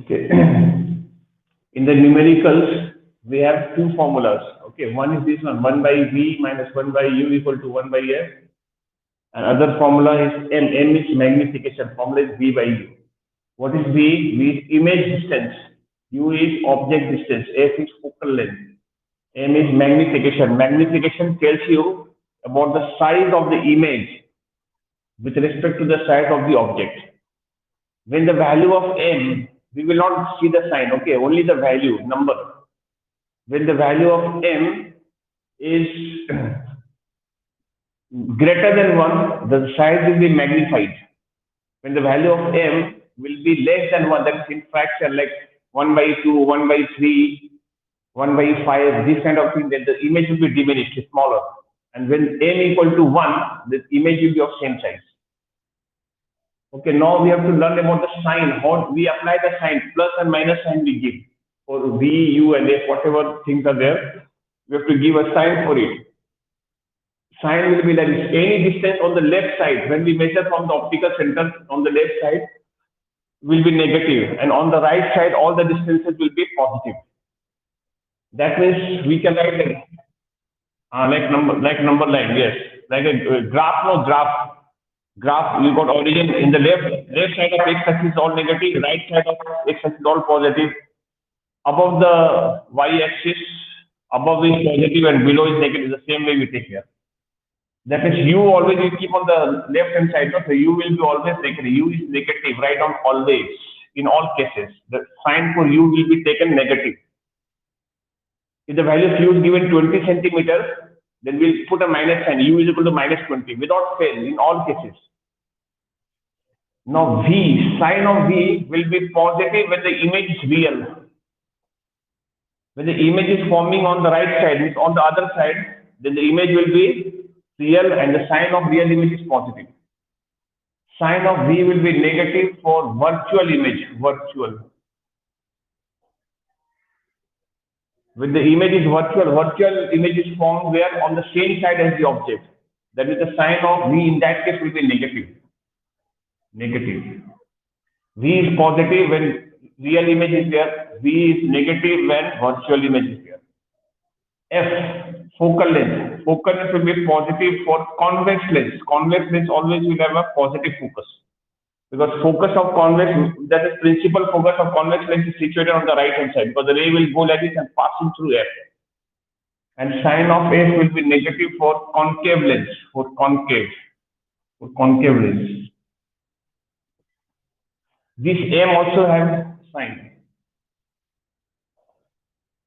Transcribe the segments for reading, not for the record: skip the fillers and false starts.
Okay. In the numericals, we have two formulas. Okay, one is this one, 1 by V minus 1 by U equal to 1 by F. Another formula is M. M is magnification. Formula is V by U. What is V? V is image distance. U is object distance. F is focal length. M is magnification. Magnification tells you about the size of the image with respect to the size of the object. When the value of M, we will not see the sign, okay, only the value, number. When the value of M is greater than 1, the size will be magnified. When the value of M will be less than 1, that is in fraction, like 1 by 2, 1 by 3, 1 by 5, this kind of thing, then the image will be diminished, smaller. And when M equal to 1, the image will be of same size. Okay, now we have to learn about the sign. How we apply the sign, plus and minus sign we give for V, U, and F, whatever things are there. We have to give a sign for it. Sign will be like this. Any distance on the left side, when we measure from the optical center on the left side, will be negative, and on the right side, all the distances will be positive. That means we can write like number line, yes, like a graph, no graph. Graph, you got origin in the left side of x-axis is all negative, right side of x-axis is all positive. Above the y-axis, above is positive and below is negative. The same way we take here. That means u always you keep on the left hand side, no? So u will be always negative. U is negative, write down always in all cases. The sign for u will be taken negative. If the value of u is given 20 centimeters, then we'll put a minus sign. U is equal to minus 20 without fail in all cases. Now V, sign of V will be positive when the image is real. When the image is forming on the right side, means on the other side, then the image will be real and the sign of real image is positive. Sign of V will be negative for virtual image, virtual. When the image is virtual image is formed where on the same side as the object. That is the sign of V in that case will be negative. Negative. V is positive when real image is there. V is negative when virtual image is there. F, focal length. Focal length will be positive for convex lens. Convex lens always will have a positive focus. Because focus of convex, that is principal focus of convex lens is situated on the right hand side. Because the ray will go like this and passing through F. And sign of F will be negative for concave lens. For concave lens. This M also has sign.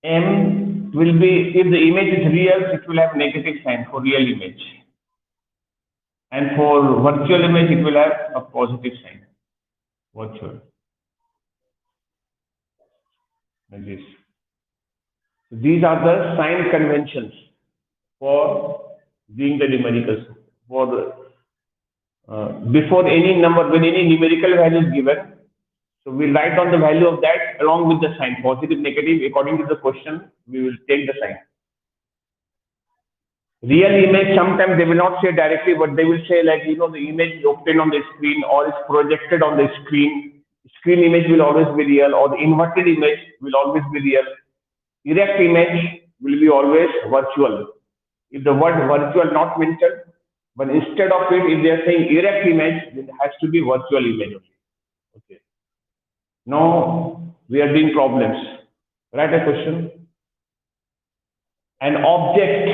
M will be, if the image is real, it will have negative sign for real image. And for virtual image, it will have a positive sign. Virtual. Like this. These are the sign conventions for doing the numericals. For the, before any number, when any numerical value is given, so we write down the value of that along with the sign, positive, negative, according to the question, we will take the sign. Real image, sometimes they will not say directly, but they will say like, the image is obtained on the screen or is projected on the screen. Screen image will always be real, or the inverted image will always be real. Erect image will be always virtual. If the word virtual not mentioned, but instead of it, if they are saying erect image, it has to be virtual image. Okay. Now we are doing problems. Write a question. An object.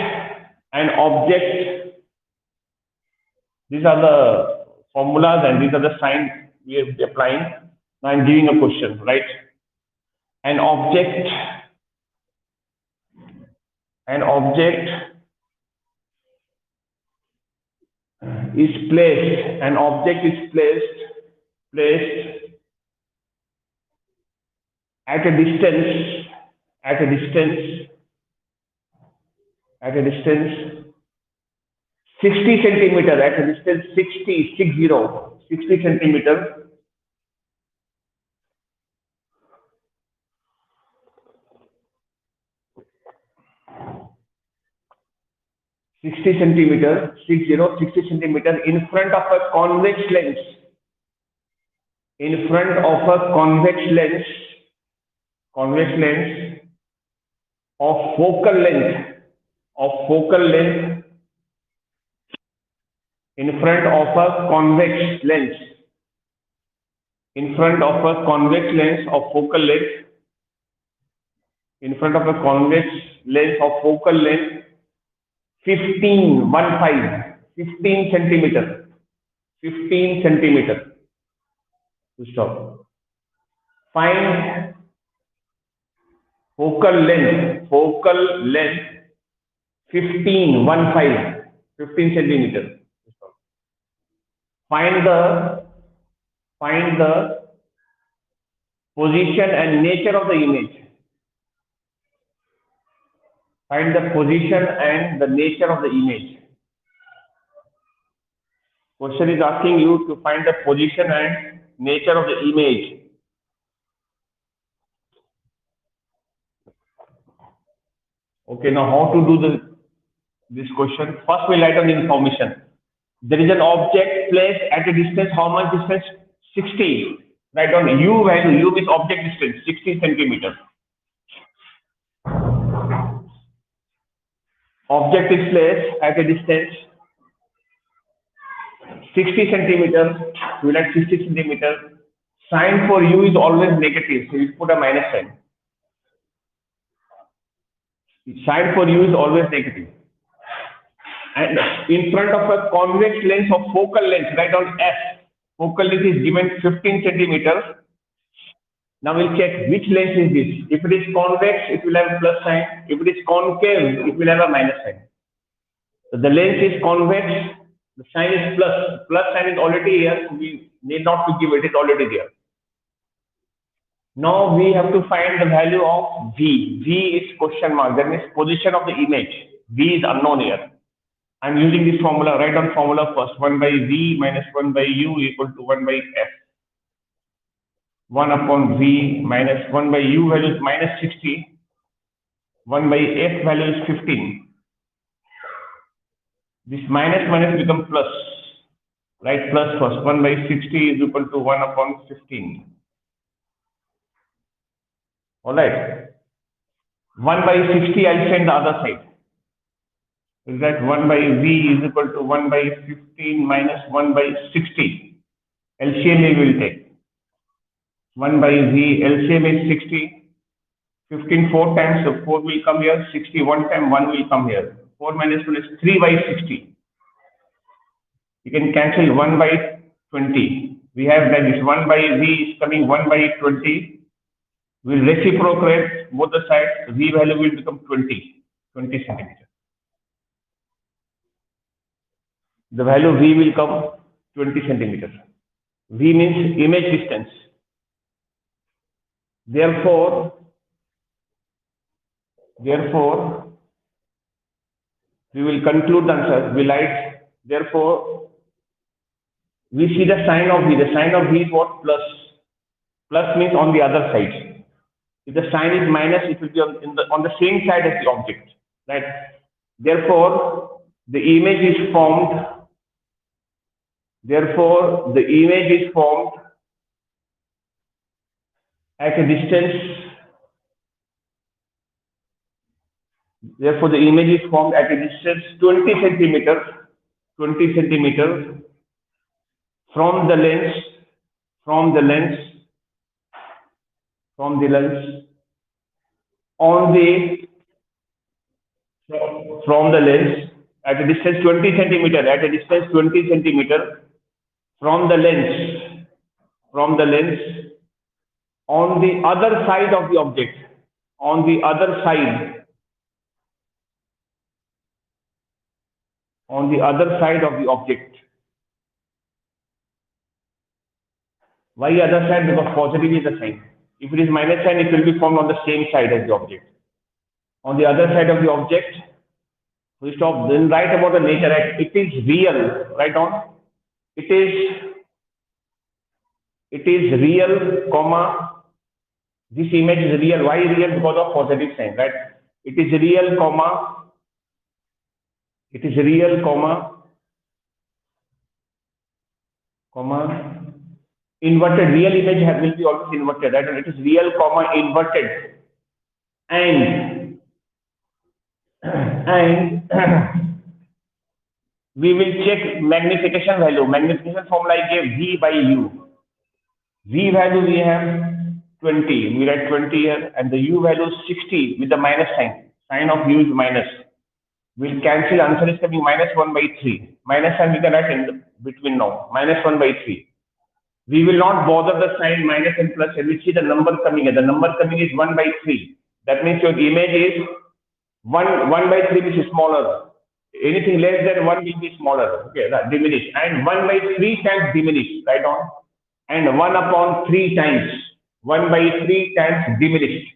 These are the formulas and these are the signs we are applying. Now I'm giving a question, right? An object is placed. An object is placed at a distance 60 centimeter, at a distance 60 centimeter in front of a convex lens. convex lens of focal length in front of a convex lens, in front of a convex lens of focal length, in front of a convex lens of focal length 15 centimeter, 15 centimeter. To stop. Find focal length 15 centimeter. Find the position and nature of the image. Find the position and the nature of the image. Question is asking you to find the position and nature of the image. Okay, now how to do this question? First, we write down the information. There is an object placed at a distance. How much distance? 60. Write down U value. U is object distance, 60 centimeters. Object is placed at a distance 60 centimeters. We write 60 centimeters. Sign for U is always negative, so you put a minus sign. Sign for U is always negative. And in front of a convex lens of focal length, write down F. Focal length is given 15 centimeters. Now we'll check which lens is this. If it is convex, it will have a plus sign. If it is concave, it will have a minus sign. So the lens is convex, the sign is plus. Plus sign is already here. We need not to give it, it's already there. Now we have to find the value of V. V is question mark. That means position of the image. V is unknown here. I'm using this formula. Write down formula first. 1 by V minus 1 by U equal to 1 by F. 1 upon V minus 1 by U value is minus 60. 1 by F value is 15. This minus become plus. Write plus first. 1 by 60 is equal to 1 upon 15. Alright. 1 by 60 I'll send the other side. Is that 1 by V is equal to 1 by 15 minus 1 by 60. LCM we will take. 1 by V, LCM is 60. 15 4 times, so 4 will come here. 60 1 time, 1 will come here. 4 minus 1 is 3 by 60. You can cancel 1 by 20. We have that this 1 by V is coming 1 by 20. We'll reciprocate both the sides. V value will become 20 centimeters. The value V will come 20 centimeters. V means image distance. Therefore, we will conclude the answer. We write, therefore, we see the sign of V. The sign of V is what? Plus. Plus means on the other side. If the sign is minus, it will be on the same side as the object. Right? Therefore, the image is formed. Therefore, the image is formed at a distance. Therefore, the image is formed at a distance 20 centimeters from the lens on the lens at a distance 20 centimeter from the lens on the other side of the object, on the other side of the object. Why other side? Because positive is the sign. If it is minus sign, it will be formed on the same side as the object. On the other side of the object, we stop. Then write about the nature. It is real. Write down. It is real, comma. This image is real. Why real? Because of positive sign, right? It is real, comma. inverted. Real image will be always inverted, right? And it is real comma inverted, and and we will check magnification value. Magnification formula I gave V by U. V value we have 20. We write 20 here, and the U value is 60 with the minus sign. Sign of U is minus. We'll cancel. Answer is coming minus 1 by 3. Minus sign we can write in between now. Minus 1 by 3. We will not bother the sign minus and plus, and we see the number coming here. The number coming is 1 by 3. That means your image is 1 by 3 is smaller. Anything less than 1 will be smaller. Okay, that diminish. And 1 by 3 times diminish. Right on. And 1 upon 3 times. 1 by 3 times diminished.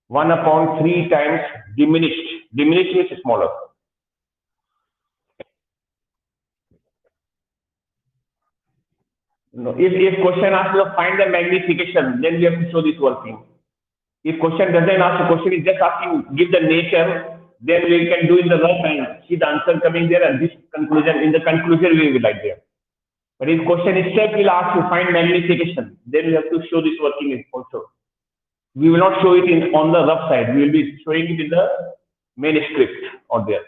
1 upon 3 times diminished. Diminished means smaller. No, if question asks you to find the magnification, then we have to show this working. If question doesn't ask, the question is just asking, give the nature, then we can do in the rough and see the answer coming there, and this conclusion, in the conclusion we will like there. But if question itself will ask to find magnification, then we have to show this working also. We will not show it on the rough side. We will be showing it in the main script or there.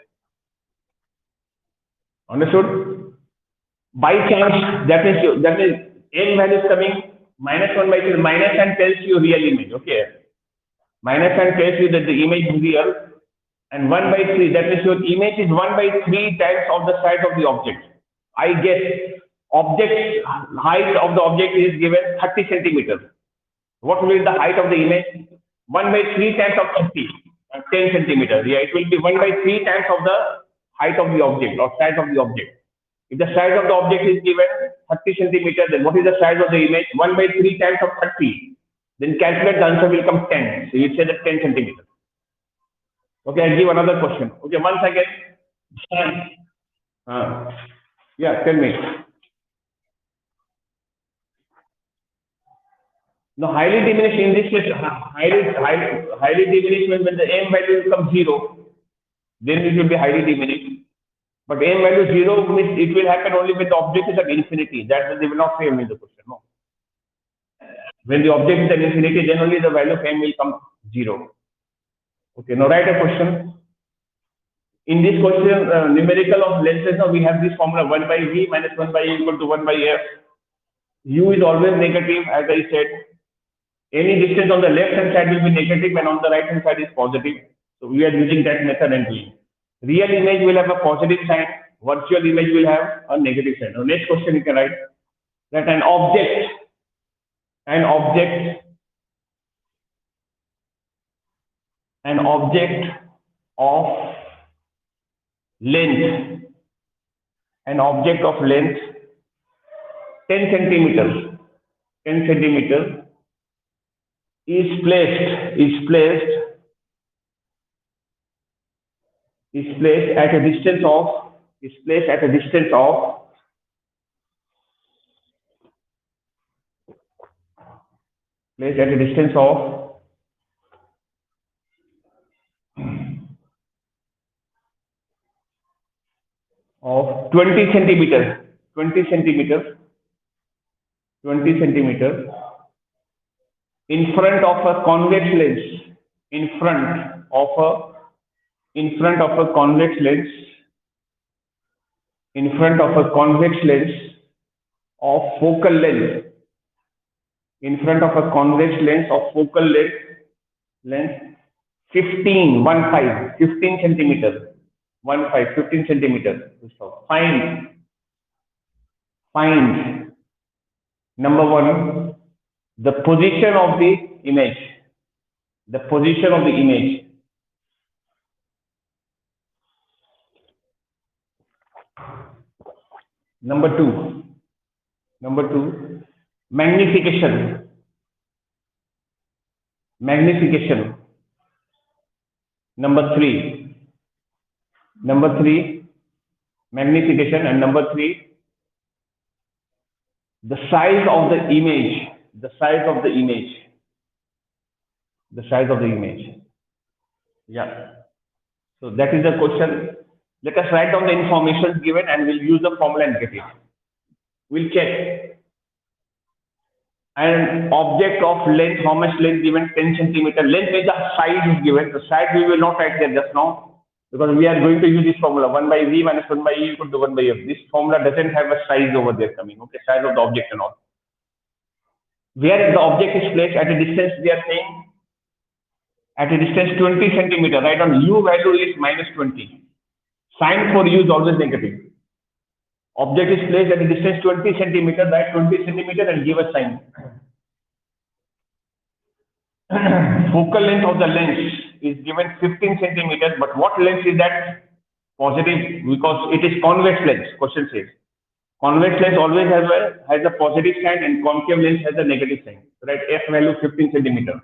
Understood? By chance, that is n value is coming minus 1 by 3. Minus and tells you real image. Okay. Minus and tells you that the image is real, and 1 by 3, that means your image is 1 by 3 times of the size of the object. I guess object height of the object is given 30 centimeters. What will be the height of the image? 1 by 3 times of 30, 10 centimeters. Yeah, it will be 1 by 3 times of the height of the object or size of the object. If the size of the object is given 30 centimeters, then what is the size of the image? 1 by 3 times of 30. Then calculate, the answer will come 10. So you say that 10 centimeters. Okay, I'll give another question. Okay, once again. Yeah, tell me. No, highly diminished in this case, highly diminished means when the m value becomes 0, then it will be highly diminished. But m value 0 means it will happen only when the object is at infinity. That they will not say in the question. No. When the object is at infinity, then only the value of m will come 0. Okay, now write a question. In this question, numerical of lenses, now we have this formula 1 by v minus 1 by e equal to 1 by f. U is always negative, as I said. Any distance on the left hand side will be negative, and on the right hand side is positive. So we are using that method and doing. Real image will have a positive sign. Virtual image will have a negative sign. Now, next question you can write that an object of length, 10 centimeters, is placed at a distance of 20 centimeters in front of a convex lens, in front of a convex lens of focal length, 15 centimeters. 15 centimeters. Find number 1, the position of the image. Number 2, magnification. Number 3, magnification, and number 3, the size of the image. Yeah. So that is the question. Let us write down the information given and we'll use the formula and get it. We'll check. And object of length, how much length given? 10 centimeter. Length is the size is given. The size we will not write there just now because we are going to use this formula 1 by v minus 1 by e equal to 1 by f. This formula doesn't have a size over there coming. Okay, size of the object and all. Where the object is placed at a distance, we are saying at a distance 20 centimeter. Right on u value is minus 20. Sign for u is always negative. Object is placed at a distance 20 centimeter, write 20 centimeter and give a sign. Focal length of the lens is given 15 centimeters, but what lens is that? Positive, because it is convex lens. Question says convex lens always has a positive sign and concave lens has a negative sign. Right, f value 15 centimeter.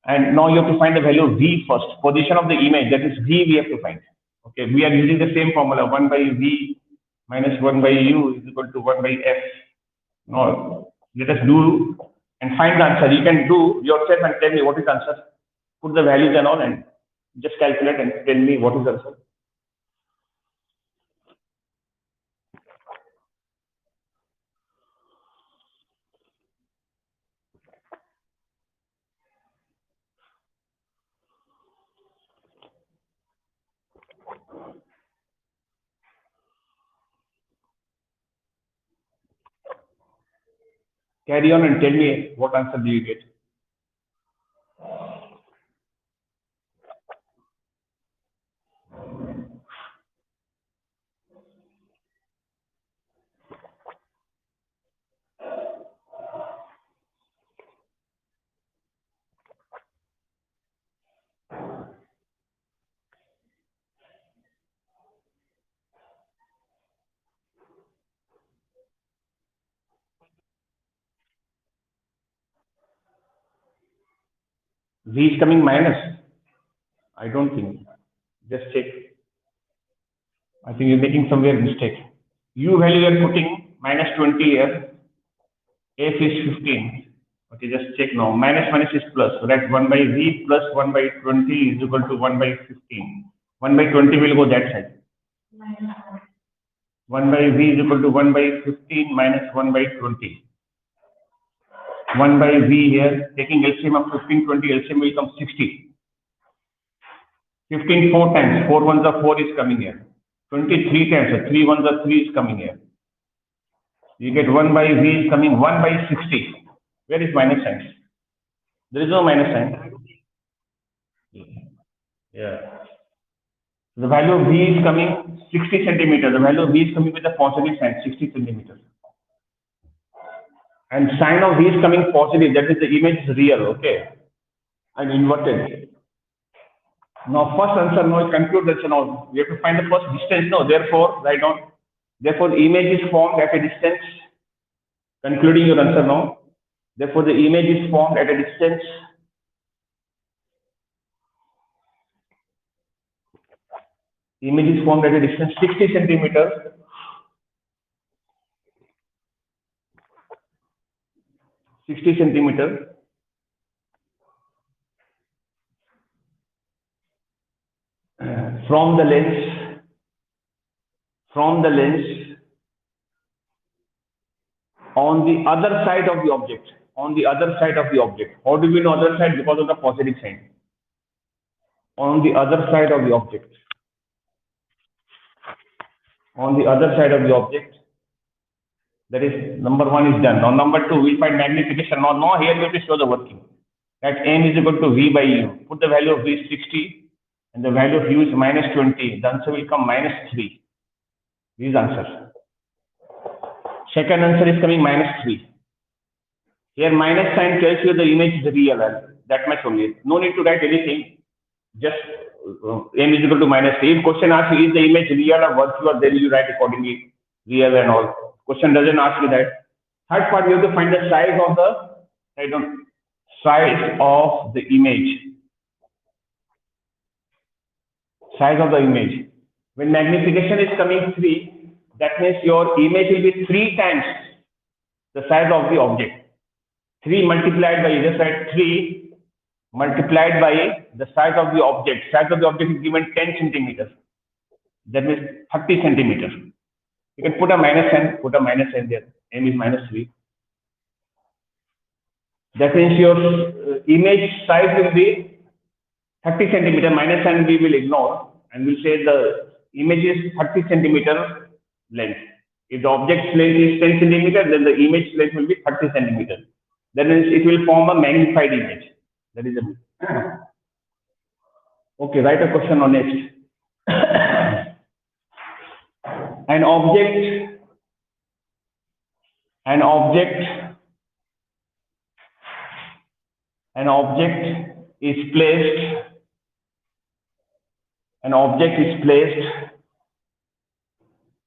And now you have to find the value of v first. Position of the image, that is v we have to find. Okay, we are using the same formula 1 by v minus 1 by u is equal to 1 by f. Now let us do and find the answer. You can do yourself and tell me what is the answer. Put the values and all and just calculate and tell me what is the answer. Carry on and tell me what answer do you get. V is coming minus. I don't think. Just check. I think you're making somewhere mistake. U value you are putting minus 20 here. F is 15. Okay, just check now. Minus minus is plus. So that 1 by v plus 1 by 20 is equal to 1 by 15. 1 by 20 will go that side. 1 by v is equal to 1 by 15 minus 1 by 20. 1 by v here, taking LCM of 15, 20, LCM will come 60. 15 4 times, 4 ones are 4 is coming here. 23 times, so 3 ones are 3 is coming here. You get 1 by v is coming 1 by 60. Where is minus sign? There is no minus sign. Yeah. The value of v is coming 60 centimeters. The value of v is coming with a positive sign, 60 centimeters. And sign of v is coming positive, that is the image is real, okay? And inverted. Now first answer, now conclude this now. We have to find the first distance, no, therefore, write down. Therefore, the image is formed at a distance. Concluding your answer now. Therefore, the image is formed at a distance. The image is formed at a distance 60 centimeters. 60 centimeters. From the lens on the other side of the object. On the other side of the object. How do we know other side? Because of the positive sign. On the other side of the object. On the other side of the object. That is number 1 is done. Now number 2, we'll find magnification. Now here we have to show the working. That m is equal to v by u. Put the value of v is 60 and the value of u is minus 20. The answer will come minus 3. This is answer. Second answer is coming minus 3. Here minus sign tells you the image is real. That much only. No need to write anything. Just m is equal to minus 3. If question asks you is the image real or virtual, then you write accordingly real and all. Question doesn't ask you that. Third part, you have to find the size of the image. Size of the image. When magnification is coming 3, that means your image will be 3 times the size of the object. 3 multiplied by either side 3 multiplied by the size of the object. Size of the object is given 10 centimeters. That means 30 centimeters. You can put a minus sign there. M is minus 3. That means your image size will be 30 centimeter, minus sign we will ignore and we'll say the image is 30 centimeter length. If the object's length is 10 centimeter, then the image length will be 30 centimeter. That means it will form a magnified image. That is a okay, write a question on next. An object an object is placed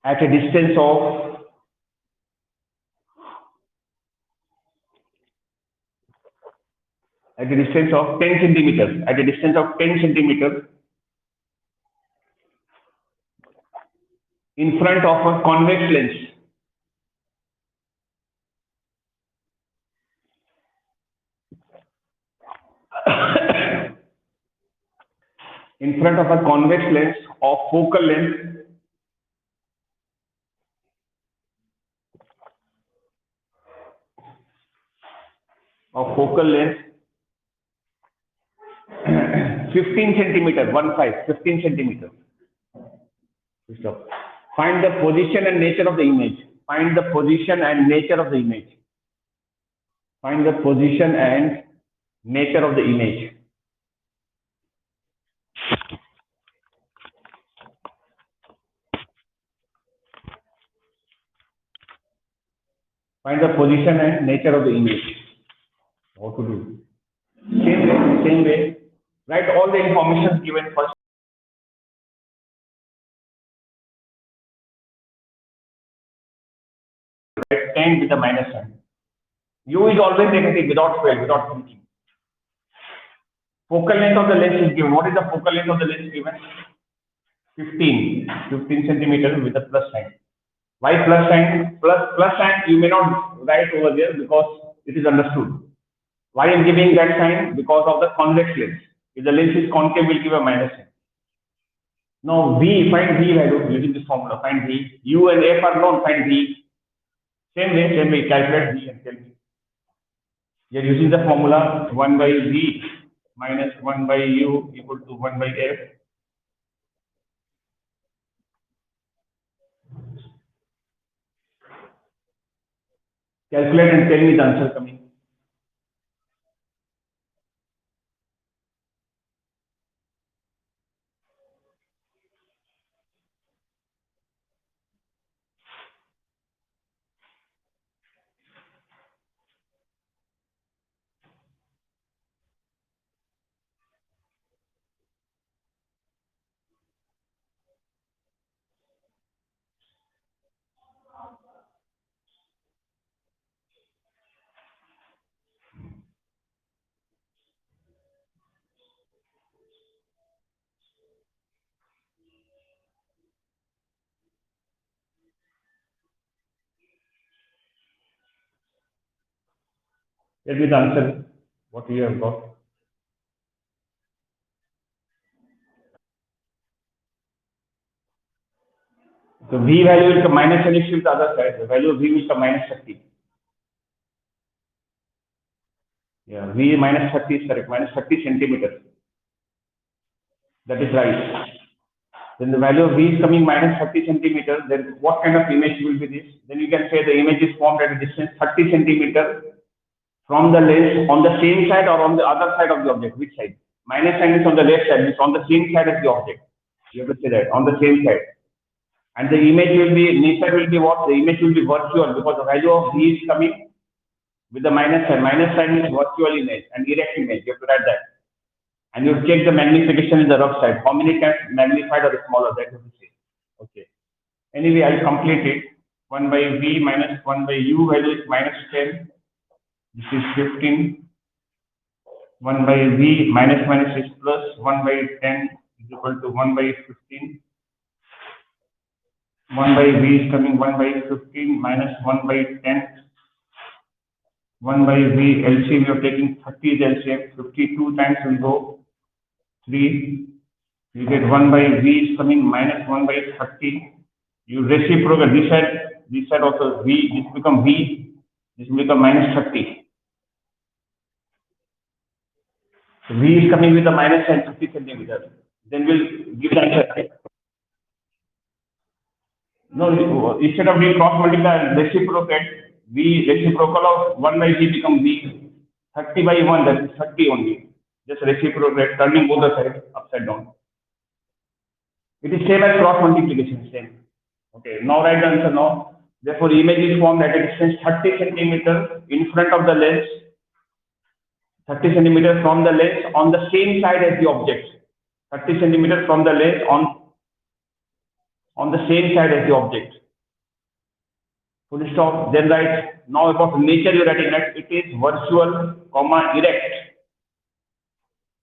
at a distance of 10 centimeters, in front of a convex lens. In front of a convex lens of focal length of focal length 15 centimeter, 15 centimeter. Stop. Find the position and nature of the image. Find the position and nature of the image. Find the position and nature of the image. Find the position and nature of the image. What to do? Same way. Write all the information given first. Write 10 with a minus sign. U is always negative without fail, without thinking. Focal length of the lens is given. What is the focal length of the lens given? 15 centimeters with a plus sign. Why plus sign? Plus sign you may not write over there because it is understood. Why I am giving that sign? Because of the convex lens. If the lens is concave, we'll give a minus sign. Now V, find V value using this formula. Find V. U and F are known. Find V. Same way. Calculate V and tell me. You are using the formula 1 by V minus 1 by U equal to 1 by F. Calculate and tell me the answer coming. Tell me the answer. What you have got. So V value will come minus and shift the other side. The value of V will come minus 30. Yeah, V minus 30 is correct. Minus 30 centimeters. That is right. Then the value of V is coming minus 30 centimeters. Then what kind of image will be this? Then you can say the image is formed at a distance 30 centimeters from the lens on the same side or on the other side of the object. Which side? Minus sign is on the left side. It's on the same side as the object. You have to say that on the same side. And the image will be, nature will be what? The image will be virtual because the value of V is coming with the minus sign. Minus sign is virtual image and erect image. You have to write that. And you check the magnification in the rough side. How many times magnified or smaller? That you have to say. Okay. Anyway, I'll complete it. 1 by V minus 1 by U value is minus 10. This is 15. 1 by V minus is plus. 1 by 10 is equal to 1 by 15. 1 by V is coming 1 by 15 minus 1 by 10. 1 by V LCM, you are taking 30 is LCM. 52 times will go 3. You get 1 by V is coming minus 1 by 30. You reciprocate this side also V, this become V, this will become minus 30. So V is coming with a minus and 50 centimeters. Then we'll give the answer. No, instead of doing cross multiply, reciprocate, V reciprocal of 1 by V become V. 30 by 1, that is 30 only. Just reciprocate, turning both the sides upside down. It is same as cross multiplication, same. Okay, now write the answer now. Therefore, image is formed at a distance 30 centimeters in front of the lens, 30 centimeters from the lens on the same side as the object. 30 centimeters from the lens on the same side as the object. Full stop. Then write, now about nature you writing that it is virtual, comma, erect.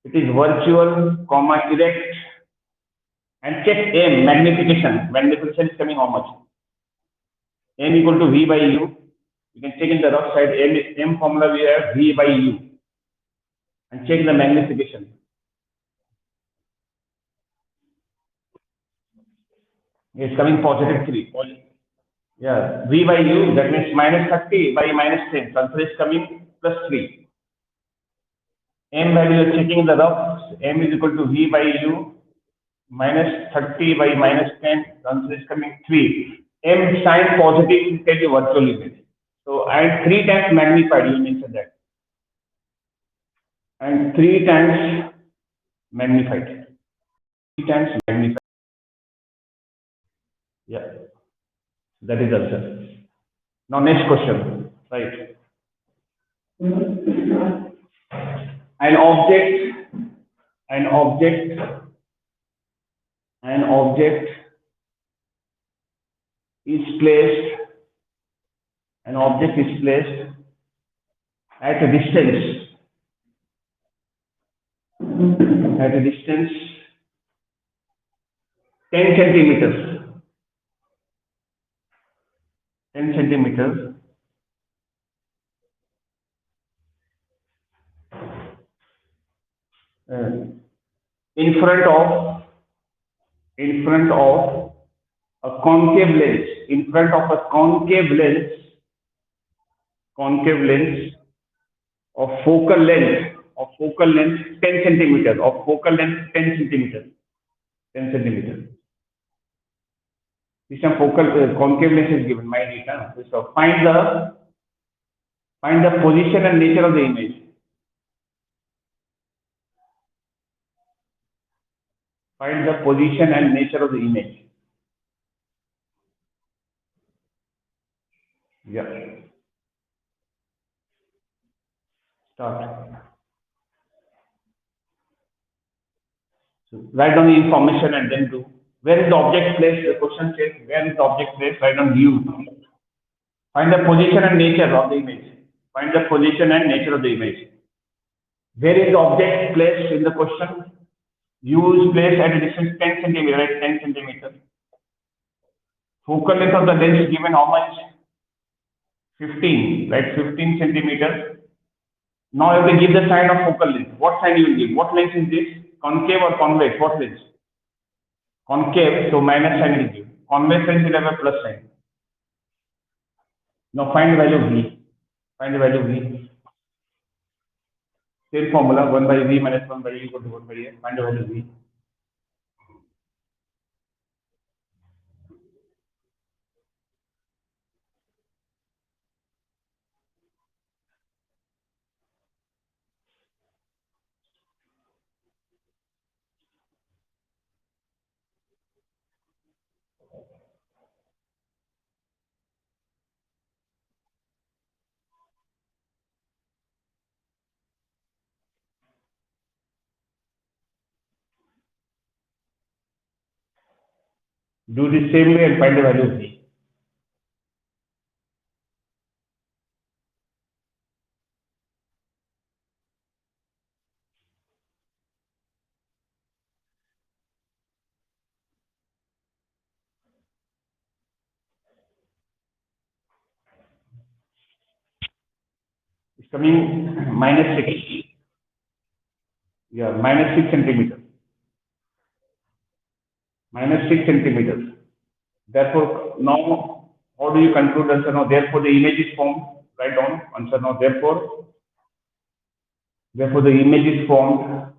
It is virtual, comma, erect. And check M, magnification. Magnification is coming how much? M equal to V by U. You can check in the rough side, M formula we have V by U. And check the magnification. It's coming positive 3. Yeah, V by U, that means minus 30 by minus 10. So answer is coming plus 3. M value is checking in the rough. M is equal to V by U minus 30 by minus 10. So answer is coming 3. M sign positive tell you virtual image. So and 3 times magnified, you mentioned that. And 3 times magnified. 3 times magnified. Yeah, that is answer. Now next question, right? An object is placed at a distance 10 centimeters 10 centimeters in front of a concave lens, of focal length 10 centimeters, 10 centimeters. This one focal concave lens is given, my data. So find the position and nature of the image. Find the position and nature of the image. Yeah. Start. So write down the information and then do. Where is the object placed? The question says, where is the object placed? Write down view. Find the position and nature of the image. Find the position and nature of the image. Where is the object placed in the question? U is placed at a distance 10 centimeters, right? 10 centimeters. Focal length of the lens is given how much? 15, right? 15 centimeters. Now you have to give the sign of focal length. What sign you will give? What lens is this? Concave or convex? What lens? Concave, so minus sign will give. Convex lens will have a plus sign. Now find the value of V. Find the value of V. Same formula, 1 by V minus 1 by U equal to 1 by A. Find the value of V. Do the same way and find the value of V. It's coming minus 6. Yeah, minus 6 centimeters. Minus 6 centimeters. Therefore, now, how do you conclude answer? Now, therefore, the image is formed. Write down answer now. Therefore, Therefore, the image is formed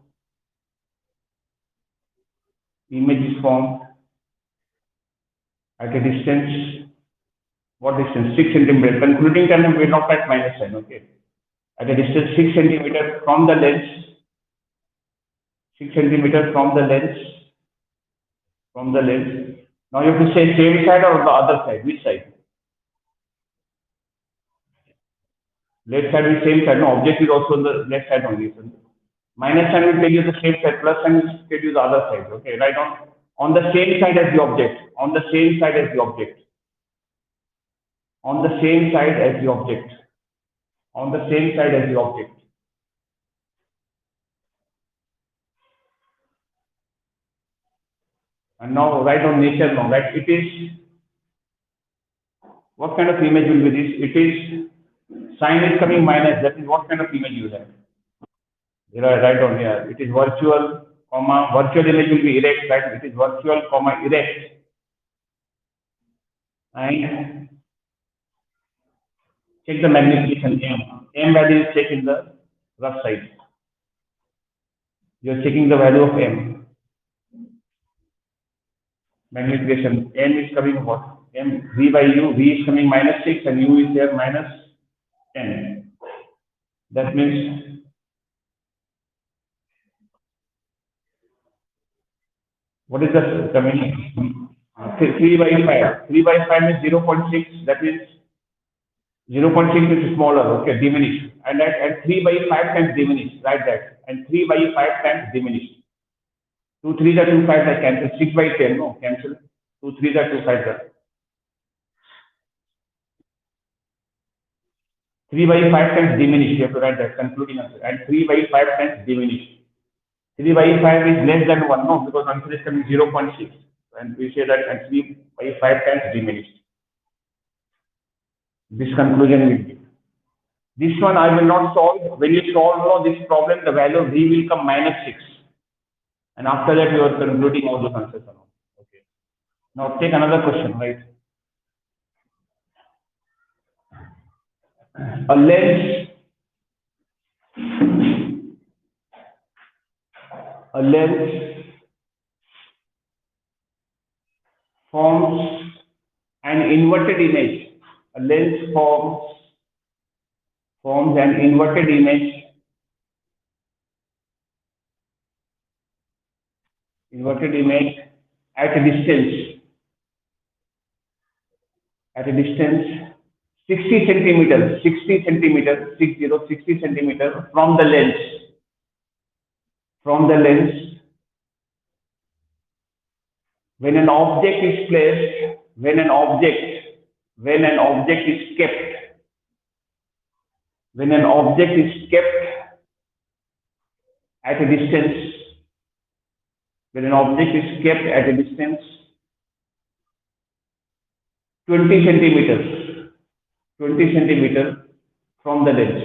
at a distance, what distance? 6 centimeter. Concluding time we will not write minus sign, okay? At a distance 6 centimeter from the lens, 6 centimeter from the lens. Now you have to say same side or the other side. Which side? Left side is same side. No, object is also on the left side only. So minus sign will tell you the same side. Plus sign will tell you the other side. Okay, right on the same side as the object. On the same side as the object. On the same side as the object. On the same side as the object. And now write on nature now. Right? It is, what kind of image will be this? It is sign is coming minus. That is what kind of image you have. You know, right on here. It is virtual, comma, virtual image will be erect, right? It is virtual, comma, erect. And check the magnification M. M value is checked in the rough side. You are checking the value of M. Magnification. M is coming what? M, V by U. V is coming minus 6 and U is there minus 10. That means what is the coming? 3 by 5. 3 by 5 is 0.6. That is 0.6 is smaller, okay, diminished. And 3 by 5 times diminished, right? That. And 3 by 5 times diminished. 2 3s are 2 5s are cancel. 6 by 10, no, cancel. 2 3s are 2 5s are. 3 by 5 times diminished, you have to write that concluding answer. And 3 by 5 times diminished. 3 by 5 is less than 1, no, because answer is coming 0.6. And we say that and 3 by 5 times diminished. This conclusion will be. This one I will not solve. When you solve this problem, the value of V will come minus 6. And after that, you are concluding all those answers. Okay. Now take another question, right? A lens forms an inverted image. A lens forms an inverted image at a distance 60 centimeters 60 centimeters from the lens when an object is placed when an object is kept at a distance when an object is kept at a distance 20 centimeters from the lens.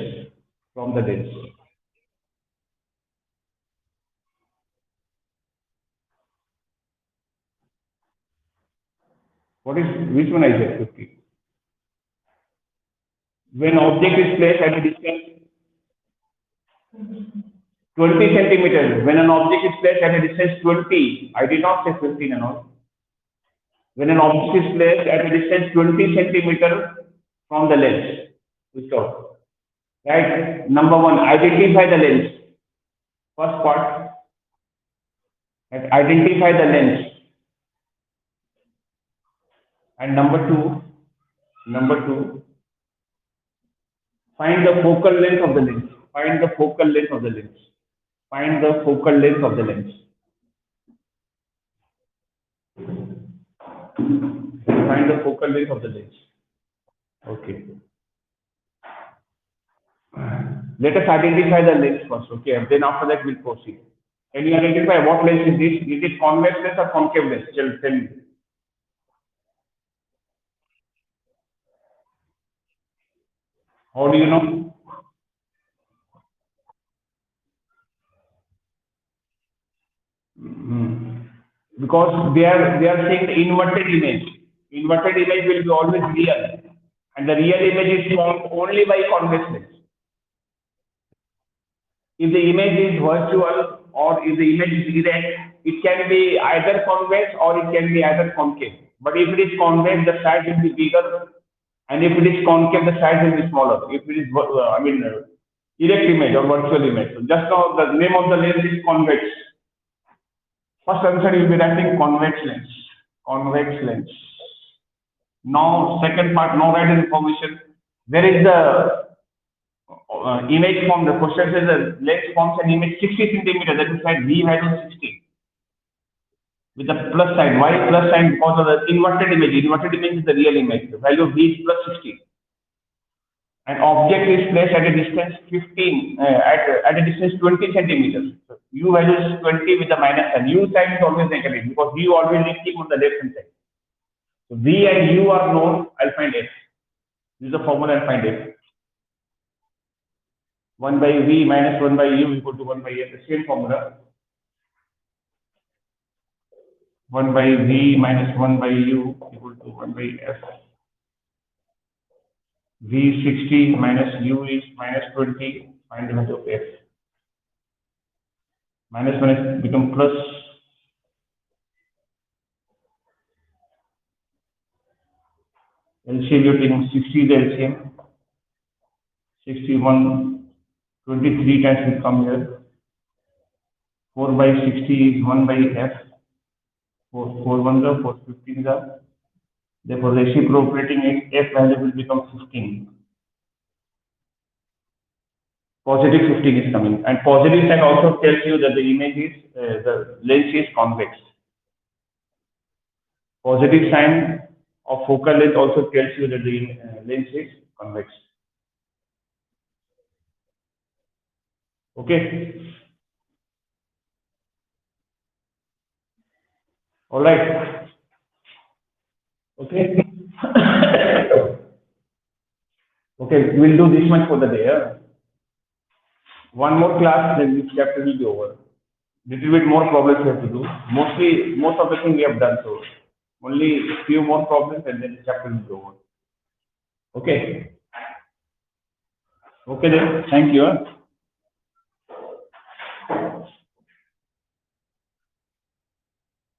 Which one I said 50? When object is placed at a distance 20 centimeters, when an object is placed at a distance 20, I did not say 15 and all. When an object is placed at a distance 20 centimeters from the lens, we stop. Right? Number one, identify the lens. First part, identify the lens. And number two, find the focal length of the lens. Find the focal length of the lens. Find the focal length of the lens. Find the focal length of the lens. Okay. Let us identify the lens first, okay, and then after that we'll proceed. Can you identify what lens is this? Is it convex lens or concave lens? Tell me. How do you know? Because they are saying the inverted image. Inverted image will be always real, and the real image is formed only by convex lens. if the image is virtual or if the image is erect, it can be either convex or it can be either concave. But if it is convex, the size will be bigger, and if it is concave, the size will be smaller. If it is, erect image or virtual image. So just now, the name of the lens is convex. First answer you will be writing convex lens. Convex lens. Now, second part, no right information. Where is the image form? The question says the lens forms an image 60 centimeters. That is like V value 60 with the plus sign. Why plus sign? Because of the inverted image. Inverted image is the real image. The value of V is plus 60. An object is placed at a distance 15, at a distance 20 centimeters. So U value is 20 with the minus sign. U sign is always negative because U always keep on the left hand side. So V and U are known. I'll find F. Use the formula and find F. 1 by V minus 1 by U equal to 1 by F. The same formula. 1 by V minus 1 by U equal to 1 by F. V 60 minus U is minus 20. Find the value of F. Minus minus become plus. LCM you're taking 60 the LCM. 61, 23 times will come here. 4 by 60 is 1 by F. 4 1 are 4 15 are. Therefore, reciprocating it, F value will become 15. Positive 15 is coming. And positive sign also tells you that the image is, the lens is convex. Positive sign of focal length also tells you that the lens is convex. Okay. All right. Okay. Okay, we'll do this much for the day. One more class, then this chapter will be over. Little bit more problems we have to do. Most of the thing we have done, so only few more problems and then the chapter will be over. Okay. Okay then, thank you.